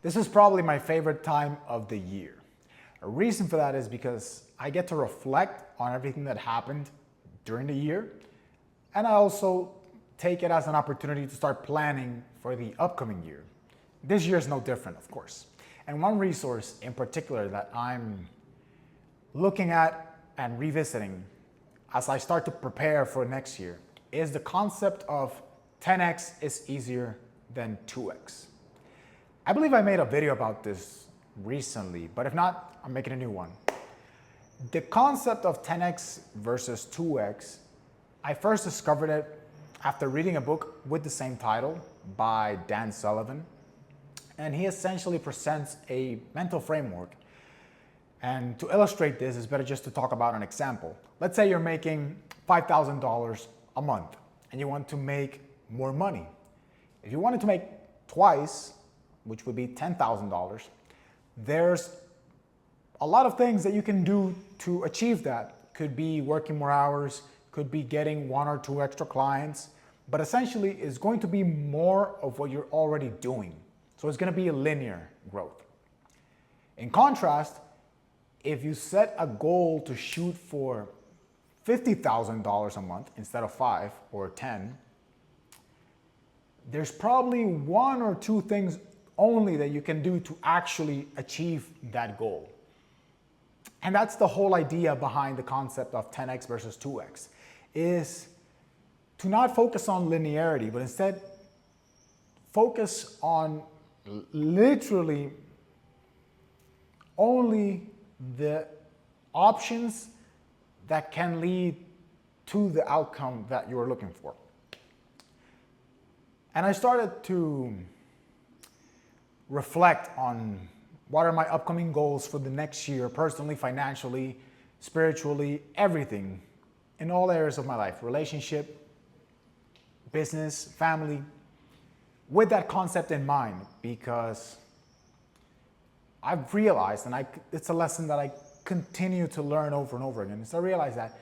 This is probably my favorite time of the year. A reason for that is because I get to reflect on everything that happened during the year, and I also take it as an opportunity to start planning for the upcoming year. This year is no different, of course. And one resource in particular that I'm looking at and revisiting as I start to prepare for next year is the concept of 10x is easier than 2x. I believe I made a video about this recently, but if not, I'm making a new one. The concept of 10x versus 2x, I first discovered it after reading a book with the same title by Dan Sullivan. And he essentially presents a mental framework. And to illustrate this, it's better just to talk about an example. Let's say you're making $5,000 a month and you want to make more money. If you wanted to make twice, which would be $10,000, there's a lot of things that you can do to achieve that. Could be working more hours, could be getting one or two extra clients, but essentially it's going to be more of what you're already doing. So it's going to be a linear growth. In contrast, if you set a goal to shoot for $50,000 a month instead of 5 or 10, there's probably one or two things only that you can do to actually achieve that goal. And that's the whole idea behind the concept of 10x versus 2x, is to not focus on linearity, but instead focus on literally only the options that can lead to the outcome that you're looking for. And I started to reflect on what are my upcoming goals for the next year, personally, financially, spiritually, everything, in all areas of my life, relationship, business, family, with that concept in mind, because I've realized, and it's a lesson that I continue to learn over and over again, is I realize that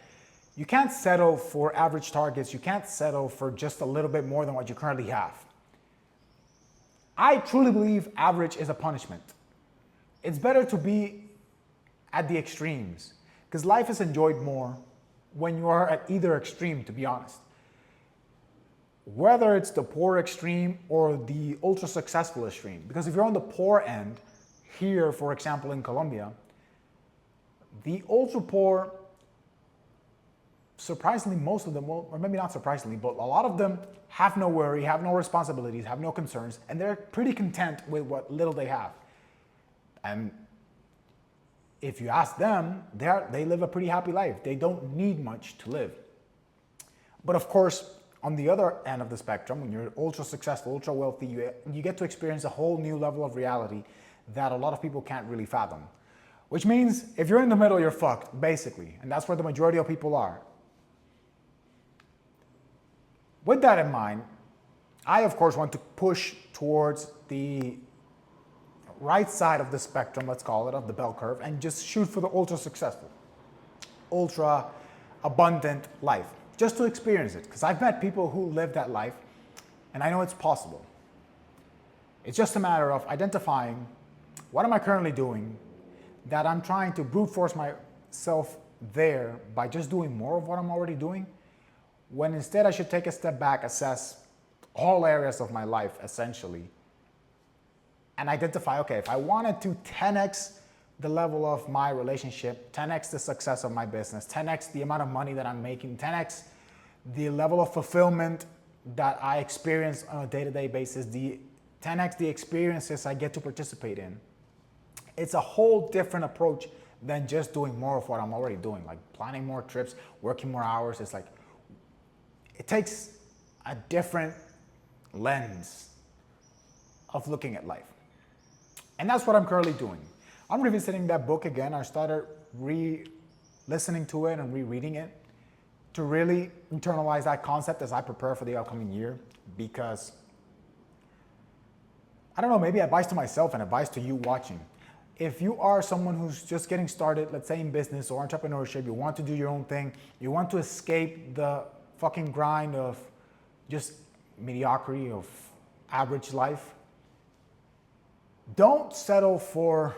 you can't settle for average targets. You can't settle for just a little bit more than what you currently have. I truly believe average is a punishment. It's better to be at the extremes, because life is enjoyed more when you are at either extreme, to be honest. Whether it's the poor extreme or the ultra successful extreme. Because if you're on the poor end, here, for example, in Colombia, the ultra poor, surprisingly, most of them, well, or maybe not surprisingly, but a lot of them have no worry, have no responsibilities, have no concerns, and they're pretty content with what little they have. And if you ask them, they live a pretty happy life. They don't need much to live. But of course, on the other end of the spectrum, when you're ultra successful, ultra wealthy, you get to experience a whole new level of reality that a lot of people can't really fathom. Which means if you're in the middle, you're fucked, basically. And that's where the majority of people are. With that in mind, I, of course, want to push towards the right side of the spectrum, let's call it, of the bell curve, and just shoot for the ultra successful, ultra abundant life, just to experience it. Because I've met people who live that life, and I know it's possible. It's just a matter of identifying what am I currently doing that I'm trying to brute force myself there by just doing more of what I'm already doing, when instead I should take a step back, assess all areas of my life essentially, and identify, okay, if I wanted to 10x the level of my relationship, 10x the success of my business, 10x the amount of money that I'm making, 10x the level of fulfillment that I experience on a day-to-day basis, the 10x the experiences I get to participate in. It's a whole different approach than just doing more of what I'm already doing, like planning more trips, working more hours. It's like, it takes a different lens of looking at life. And that's what I'm currently doing. I'm revisiting that book again. I started re-listening to it and rereading it to really internalize that concept as I prepare for the upcoming year, because I don't know, maybe advice to myself and advice to you watching. If you are someone who's just getting started, let's say in business or entrepreneurship, you want to do your own thing, you want to escape the fucking grind of just mediocrity, of average life, Don't settle for,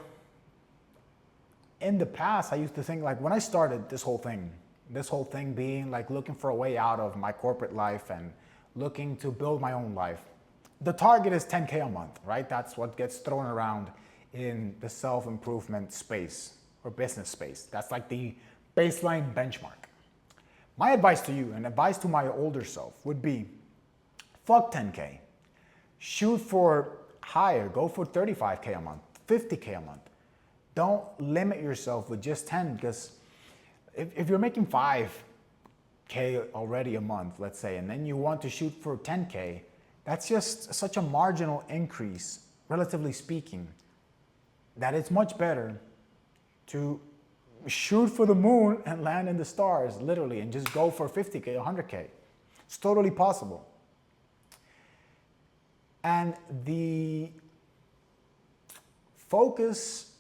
in the past, I used to think like when I started this whole thing being like looking for a way out of my corporate life and looking to build my own life. The target is 10K a month, right? That's what gets thrown around in the self-improvement space or business space. That's like the baseline benchmark. My advice to you and advice to my older self would be fuck 10K. Shoot for higher, go for 35K a month, 50K a month. Don't limit yourself with just 10 because if you're making 5K already a month, let's say, and then you want to shoot for 10K, that's just such a marginal increase, relatively speaking, that it's much better to shoot for the moon and land in the stars, literally, and just go for 50K, 100K. It's totally possible. And the focus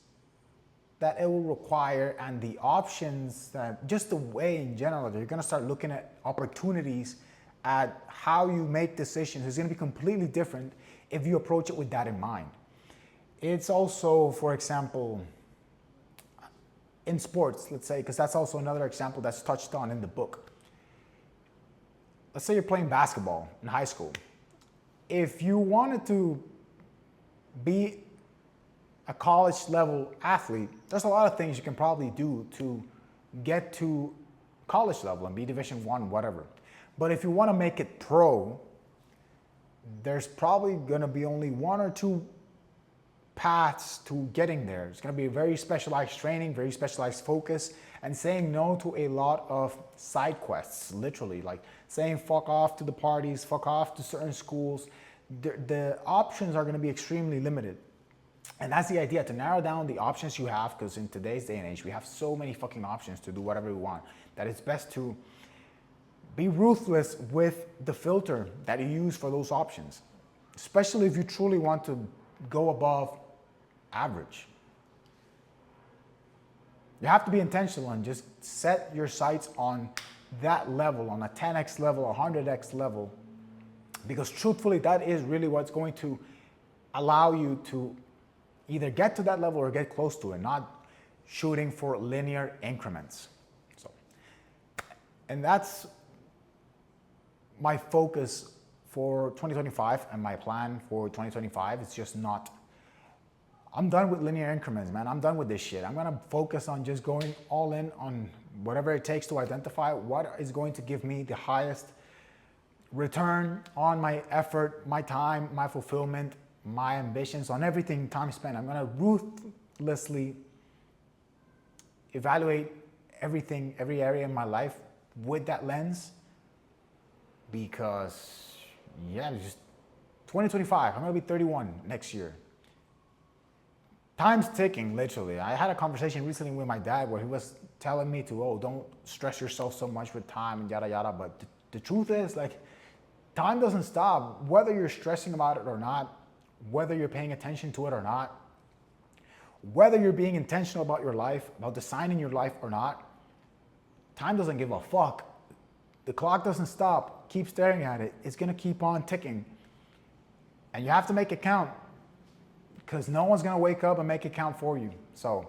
that it will require and the options that just the way in general that you're going to start looking at opportunities at how you make decisions is going to be completely different if you approach it with that in mind. It's also, for example, in sports, let's say, because that's also another example that's touched on in the book. Let's say you're playing basketball in high school. If you wanted to be a college level athlete, there's a lot of things you can probably do to get to college level and be Division I, whatever. But if you want to make it pro, there's probably going to be only one or two paths to getting there. It's going to be a very specialized training, very specialized focus, and saying no to a lot of side quests, literally, like saying fuck off to the parties, fuck off to certain schools. The options are going to be extremely limited. And that's the idea, to narrow down the options you have, because in today's day and age, we have so many fucking options to do whatever we want, that it's best to be ruthless with the filter that you use for those options, especially if you truly want to go above average. You have to be intentional and just set your sights on that level, on a 10x level, a 100x level, because truthfully, that is really what's going to allow you to either get to that level or get close to it, not shooting for linear increments. So, and that's my focus for 2025 and my plan for 2025. It's just not, I'm done with linear increments, man. I'm done with this shit. I'm gonna focus on just going all in on whatever it takes to identify what is going to give me the highest return on my effort, my time, my fulfillment, my ambitions, on everything, time spent. I'm gonna ruthlessly evaluate everything, every area in my life with that lens, because yeah, it's just 2025, I'm gonna be 31 next year. Time's ticking, literally. I had a conversation recently with my dad where he was telling me to, oh, don't stress yourself so much with time and yada yada, but the truth is, like, time doesn't stop, whether you're stressing about it or not, whether you're paying attention to it or not, whether you're being intentional about your life, about designing your life or not. Time doesn't give a fuck. The clock doesn't stop. Keep staring at it. It's gonna keep on ticking. And you have to make it count, because no one's gonna wake up and make it count for you. So,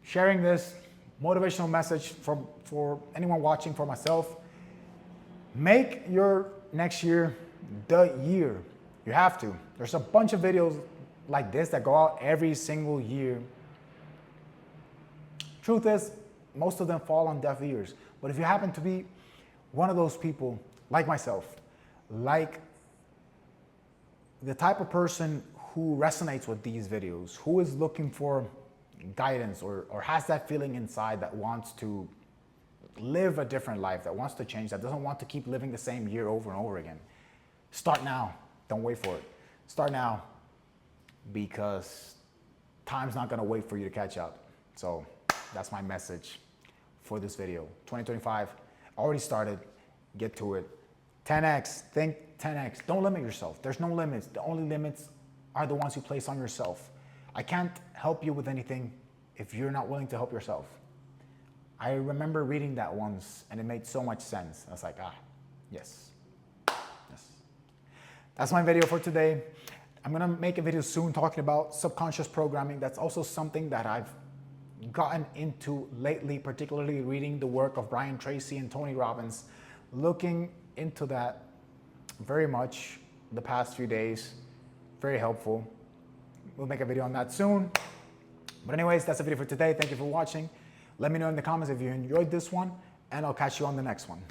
sharing this motivational message for anyone watching, for myself, make your next year the year. You have to. There's a bunch of videos like this that go out every single year. Truth is, most of them fall on deaf ears. But if you happen to be one of those people, like myself, like the type of person who resonates with these videos, who is looking for guidance or has that feeling inside that wants to live a different life, that wants to change, that doesn't want to keep living the same year over and over again, start now. Don't wait for it. Start now, because time's not gonna wait for you to catch up. So that's my message for this video. 2025 already started. Get to it. 10x. Think 10x. Don't limit yourself. There's no limits. The only limits are the ones you place on yourself. I can't help you with anything if you're not willing to help yourself. I remember reading that once and it made so much sense. I was like, yes. That's my video for today. I'm gonna make a video soon talking about subconscious programming. That's also something that I've gotten into lately, particularly reading the work of Brian Tracy and Tony Robbins, looking into that very much the past few days. Very helpful. We'll make a video on that soon. But anyways, that's the video for today. Thank you for watching. Let me know in the comments if you enjoyed this one, and I'll catch you on the next one.